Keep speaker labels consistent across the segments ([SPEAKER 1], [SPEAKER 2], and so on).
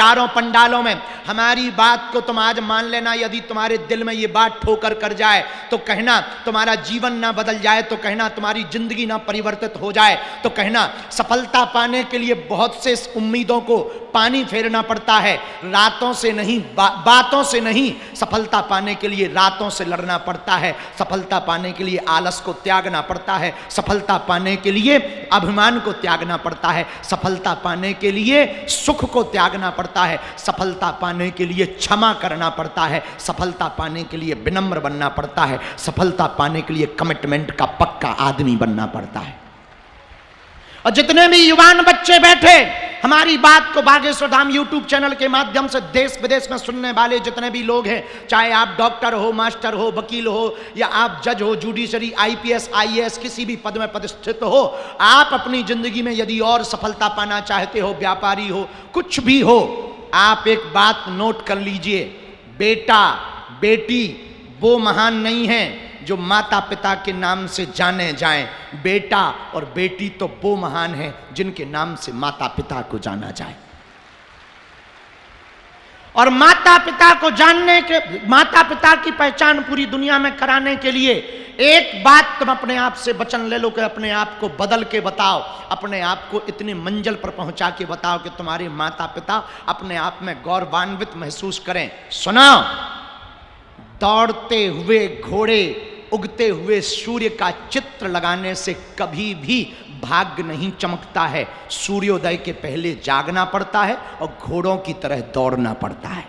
[SPEAKER 1] चारों पंडालों में। हमारी बात को तुम आज मान लेना, यदि तुम्हारे दिल में ये बात ठोकर कर जाए तो कहना तुम्हारा जीवन ना बदल जाए, तो कहना तुम्हारी जिंदगी ना परिवर्तित हो जाए, तो कहना सफलता पाने के लिए बहुत से उम्मीदों को पानी फेरना पड़ता है, रातों से नहीं बातों से नहीं, सफलता पाने के लिए रातों से लड़ना पड़ता है, सफलता पाने के लिए आलस को त्यागना पड़ता है, सफलता पाने के लिए अभिमान को त्यागना पड़ता है, सफलता पाने के लिए सुख को त्यागना पड़ता है, सफलता पाने के लिए क्षमा करना पड़ता है, सफलता पाने के लिए विनम्र बनना पड़ता है, सफलता पाने के लिए कमिटमेंट का पक्का आदमी बनना पड़ता है। और जितने भी युवान बच्चे बैठे हमारी बात को बागेश्वर धाम यूट्यूब चैनल के माध्यम से देश विदेश में सुनने वाले जितने भी लोग हैं, चाहे आप डॉक्टर हो, मास्टर हो, वकील हो, या आप जज हो, जुडिशरी, आईपीएस, आईएएस, किसी भी पद में प्रतिष्ठित हो, आप अपनी जिंदगी में यदि और सफलता पाना चाहते हो, व्यापारी हो, कुछ भी हो, आप एक बात नोट कर लीजिए, बेटा बेटी वो महान नहीं है जो माता पिता के नाम से जाने जाएं, बेटा और बेटी तो वो महान हैं जिनके नाम से माता पिता को जाना जाए। और माता पिता को जानने के, माता पिता की पहचान पूरी दुनिया में कराने के लिए एक बात तुम अपने आप से वचन ले लो कि अपने आप को बदल के बताओ, अपने आप को इतनी मंजिल पर पहुंचा के बताओ कि तुम्हारे माता पिता अपने आप में गौरवान्वित महसूस करें। सुनो, दौड़ते हुए घोड़े, उगते हुए सूर्य का चित्र लगाने से कभी भी भाग्य नहीं चमकता है, सूर्योदय के पहले जागना पड़ता है और घोड़ों की तरह दौड़ना पड़ता है,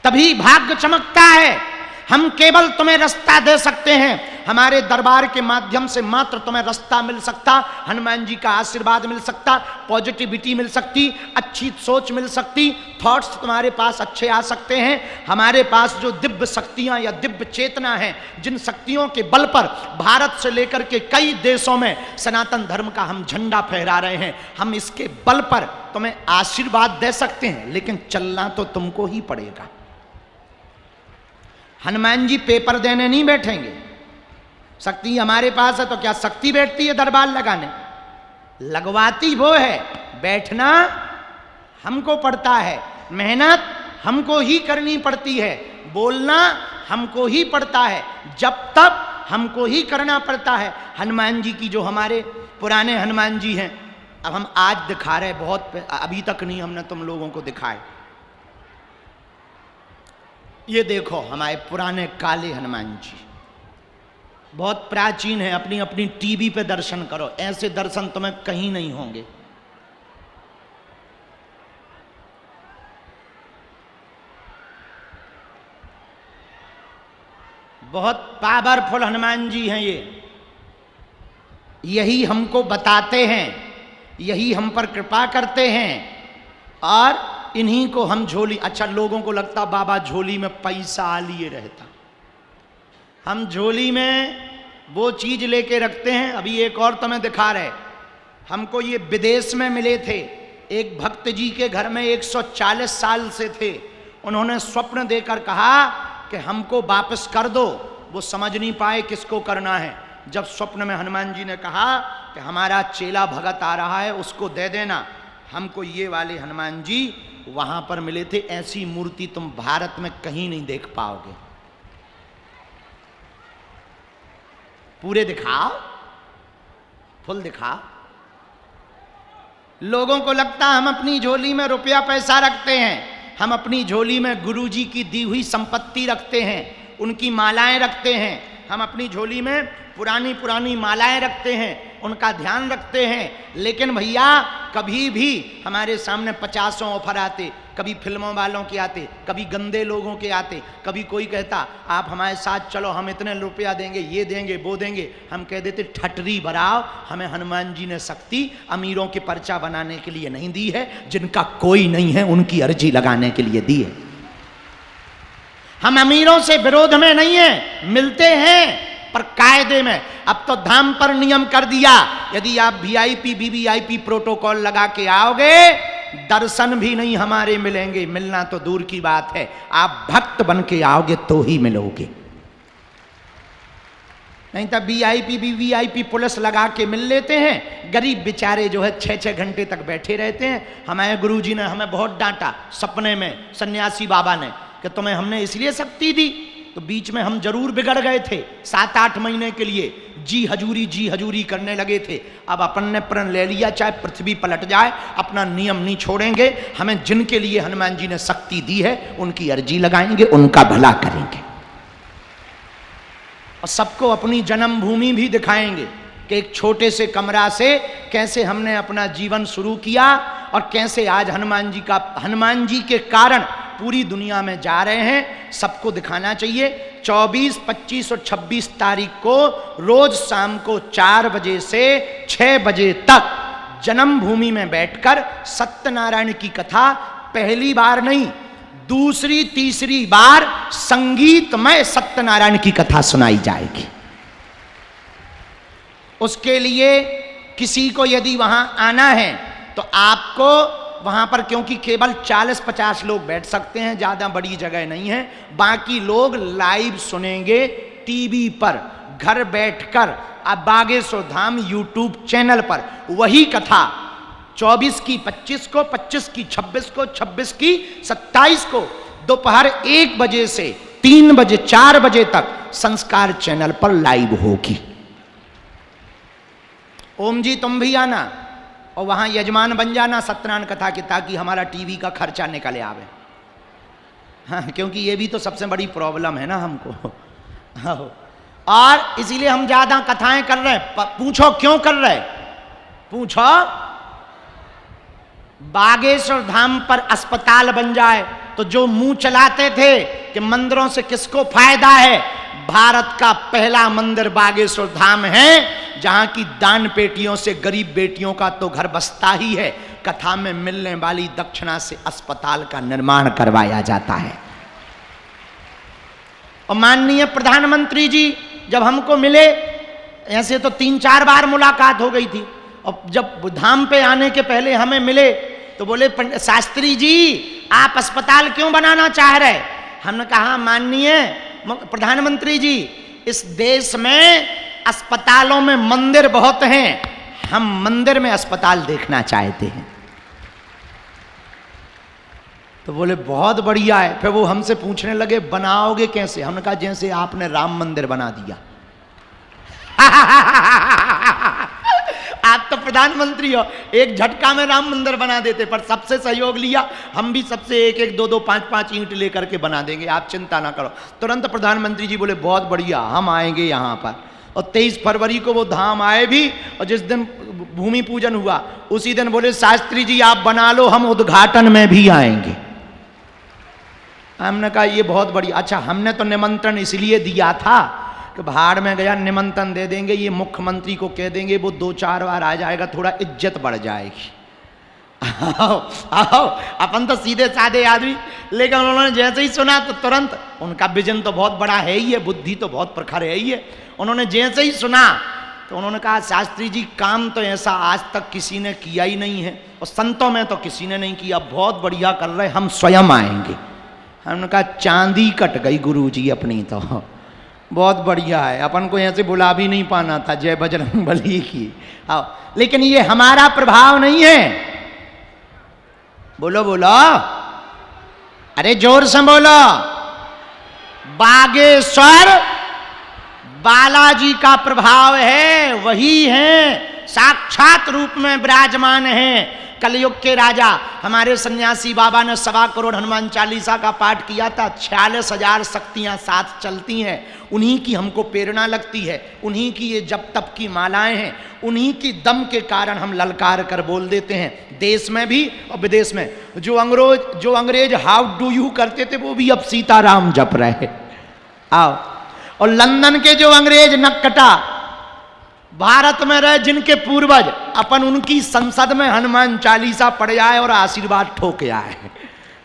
[SPEAKER 1] तभी भाग्य चमकता है। हम केवल तुम्हें रास्ता दे सकते हैं, हमारे दरबार के माध्यम से मात्र तुम्हें रास्ता मिल सकता, हनुमान जी का आशीर्वाद मिल सकता, पॉजिटिविटी मिल सकती, अच्छी सोच मिल सकती, थॉट्स तुम्हारे पास अच्छे आ सकते हैं। हमारे पास जो दिव्य शक्तियां या दिव्य चेतना है, जिन शक्तियों के बल पर भारत से लेकर के कई देशों में सनातन धर्म का हम झंडा फहरा रहे हैं, हम इसके बल पर तुम्हें आशीर्वाद दे सकते हैं, लेकिन चलना तो तुमको ही पड़ेगा। हनुमान जी पेपर देने नहीं बैठेंगे, शक्ति हमारे पास है तो क्या शक्ति बैठती है दरबार लगाने? लगवाती वो है, बैठना हमको पड़ता है, मेहनत हमको ही करनी पड़ती है, बोलना हमको ही पड़ता है, जब तब हमको ही करना पड़ता है। हनुमान जी की जो हमारे पुराने हनुमान जी हैं, अब हम आज दिखा रहे, बहुत अभी तक नहीं हमने तुम लोगों को दिखाए। ये देखो हमारे पुराने काले हनुमान जी, बहुत प्राचीन है, अपनी अपनी टीवी पे दर्शन करो, ऐसे दर्शन तुम्हें कहीं नहीं होंगे। बहुत पावरफुल हनुमान जी हैं ये, यही हमको बताते हैं, यही हम पर कृपा करते हैं, और इन्हीं को हम झोली, अच्छा लोगों को लगता बाबा झोली में पैसा लिए रहता, हम झोली में वो चीज लेके रखते हैं। अभी एक और तुम्हें दिखा रहे, हमको ये विदेश में मिले थे, एक भक्त जी के घर में 140 साल से थे, उन्होंने स्वप्न देकर कहा कि हमको वापस कर दो, वो समझ नहीं पाए किसको करना है। जब स्वप्न में हनुमान जी ने कहा कि हमारा चेला भगत आ रहा है, उसको दे देना, हमको ये वाले हनुमान जी वहां पर मिले थे। ऐसी मूर्ति तुम भारत में कहीं नहीं देख पाओगे। पूरे दिखाओ, फुल दिखाओ। लोगों को लगता हम अपनी झोली में रुपया पैसा रखते हैं, हम अपनी झोली में गुरुजी की दी हुई संपत्ति रखते हैं, उनकी मालाएं रखते हैं, हम अपनी झोली में पुरानी पुरानी मालाएं रखते हैं, उनका ध्यान रखते हैं। लेकिन भैया कभी भी हमारे सामने 50 ऑफर आते, कभी फिल्मों वालों के आते, कभी गंदे लोगों के आते, कभी कोई कहता आप हमारे साथ चलो, हम इतने रुपया देंगे, ये देंगे, वो देंगे। हम कह देते ठटरी भराओ, हमें हनुमान जी ने शक्ति अमीरों के पर्चा बनाने के लिए नहीं दी है, जिनका कोई नहीं है उनकी अर्जी लगाने के लिए दी है। हम अमीरों से विरोध में नहीं है, मिलते हैं पर कायदे में। अब तो धाम पर नियम कर दिया, यदि आप वीआईपी वीवीआईपी प्रोटोकॉल लगा के आओगे, दर्शन भी नहीं हमारे मिलेंगे, मिलना तो दूर की बात है, आप भक्त बन के आओगे तो ही मिलोगे। नहीं तो वीआईपी भी वीआईपी पुलिस लगा के मिल लेते हैं, गरीब बेचारे जो है 6-6 घंटे तक बैठे रहते हैं। हमारे गुरुजी ने हमें बहुत डांटा सपने में, सन्यासी बाबा ने, कि तुम्हें हमने इसलिए शक्ति दी, तो बीच में हम जरूर बिगड़ गए थे 7-8 महीने के लिए, जी हजूरी करने लगे थे। अब अपन ने प्रण ले लिया, चाहे पृथ्वी पलट जाए अपना नियम नहीं छोड़ेंगे। हमें जिनके लिए हनुमान जी ने शक्ति दी है उनकी अर्जी लगाएंगे, उनका भला करेंगे, और सबको अपनी जन्मभूमि भी दिखाएंगे कि एक छोटे से कमरा से कैसे हमने अपना जीवन शुरू किया और कैसे आज हनुमान जी के कारण पूरी दुनिया में जा रहे हैं। सबको दिखाना चाहिए। 24, 25 और 26 तारीख को रोज शाम को 4 बजे से 6 बजे तक जन्मभूमि में बैठकर सत्यनारायण की कथा पहली बार नहीं, दूसरी तीसरी बार संगीतमय सत्यनारायण की कथा सुनाई जाएगी। उसके लिए किसी को यदि वहां आना है तो आपको वहां पर, क्योंकि केवल 40-50 लोग बैठ सकते हैं, ज्यादा बड़ी जगह नहीं है, बाकी लोग लाइव सुनेंगे टीवी पर, घर बैठकर अब बागेश्वर धाम यूट्यूब चैनल पर वही कथा 24 की 25 को, 25 की 26 को, 26 की 27 को दोपहर 1 बजे से 3 बजे 4 बजे तक संस्कार चैनल पर लाइव होगी। ओम जी तुम भी आना और वहां यजमान बन जाना सत्यनारायण कथा की, ताकि हमारा टीवी का खर्चा निकले आवे। हाँ, क्योंकि ये भी तो सबसे बड़ी प्रॉब्लम है ना हमको। हाँ, और इसीलिए हम ज्यादा कथाएं कर रहे हैं। पूछो क्यों कर रहे? पूछो, बागेश्वर धाम पर अस्पताल बन जाए तो जो मुंह चलाते थे कि मंदिरों से किसको फायदा है, भारत का पहला मंदिर बागेश्वर धाम है, जहां की दान पेटियों से गरीब बेटियों का तो घर बसता ही है, कथा में मिलने वाली दक्षिणा से अस्पताल का निर्माण करवाया जाता है। और माननीय प्रधानमंत्री जी जब हमको मिले, ऐसे तो 3-4 बार मुलाकात हो गई थी, और जब धाम पे आने के पहले हमें मिले तो बोले शास्त्री जी आप अस्पताल क्यों बनाना चाह रहे? हमने कहा माननीय प्रधानमंत्री जी, इस देश में अस्पतालों में मंदिर बहुत हैं, हम मंदिर में अस्पताल देखना चाहते हैं। तो बोले बहुत बढ़िया है। फिर वो हमसे पूछने लगे बनाओगे कैसे? हमने कहा जैसे आपने राम मंदिर बना दिया। आप तो प्रधानमंत्री हो, एक झटका में राम मंदिर बना देते, पर सबसे सहयोग लिया, हम भी सबसे 1-1, 2-2, 5-5 ईंट लेकर के बना देंगे, आप चिंता ना करो। तुरंत प्रधानमंत्री जी बोले बहुत बढ़िया, हम आएंगे यहाँ पर। और 23 फरवरी को वो धाम आए भी, और जिस दिन भूमि पूजन हुआ उसी दिन बोले शास्त्री जी आप बना लो, हम उद्घाटन में भी आएंगे। हमने कहा ये बहुत बढ़िया। अच्छा, हमने तो निमंत्रण इसलिए दिया था कि भाड़ में गया, निमंत्रण दे देंगे, ये मुख्यमंत्री को कह देंगे, वो 2-4 बार आ जाएगा, थोड़ा इज्जत बढ़ जाएगी। आओ आओ, अपन तो सीधे साधे आदमी, लेकिन उन्होंने जैसे ही सुना तो तुरंत, उनका विजन तो बहुत बड़ा है ही है, बुद्धि तो बहुत प्रखर है ही है, उन्होंने जैसे ही सुना तो उन्होंने कहा शास्त्री जी काम तो ऐसा आज तक किसी ने किया ही नहीं है, और संतों में तो किसी ने नहीं किया, बहुत बढ़िया कर रहे, हम स्वयं आएंगे। हमने कहा चांदी कट गई गुरु जी अपनी, तो बहुत बढ़िया है, अपन को ऐसे बुला भी नहीं पाना था, जय बजरंग बली की। आओ, लेकिन ये हमारा प्रभाव नहीं है। बोलो बोलो, अरे जोर से बोलो। बागेश्वर बालाजी का प्रभाव है, वही है, साक्षात रूप में विराजमान है। कलयुग के राजा हमारे सन्यासी बाबा ने 1.25 करोड़ हनुमान चालीसा का पाठ किया था, 46,000 शक्तियां साथ चलती हैं, उन्हीं की हमको प्रेरणा लगती है, उन्हीं की ये जप तप की मालाएं हैं, उन्हीं की दम के कारण हम ललकार कर बोल देते हैं, देश में भी और विदेश में। जो अंग्रेज हाउ डू यू करते थे वो भी अब सीताराम जप रहे। आओ, और लंदन के जो अंग्रेज नक्कटा भारत में रहे, जिनके पूर्वज, अपन उनकी संसद में हनुमान चालीसा पढ़ जाए और आशीर्वाद ठोक आए।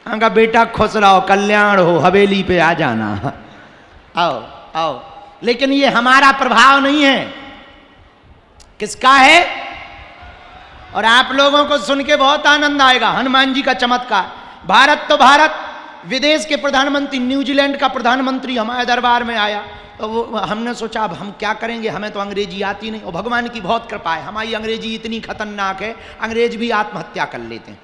[SPEAKER 1] उनका बेटा खुश रहो, कल्याण हो, हवेली पे आ जाना। आओ आओ, लेकिन ये हमारा प्रभाव नहीं है, किसका है? और आप लोगों को सुन के बहुत आनंद आएगा हनुमान जी का चमत्कार। भारत तो भारत, विदेश के प्रधानमंत्री, न्यूजीलैंड का प्रधानमंत्री हमारे दरबार में आया, तो वो हमने सोचा अब हम क्या करेंगे, हमें तो अंग्रेजी आती नहीं, और भगवान की बहुत कृपा है, हमारी अंग्रेजी इतनी खतरनाक है, अंग्रेज भी आत्महत्या कर लेते हैं।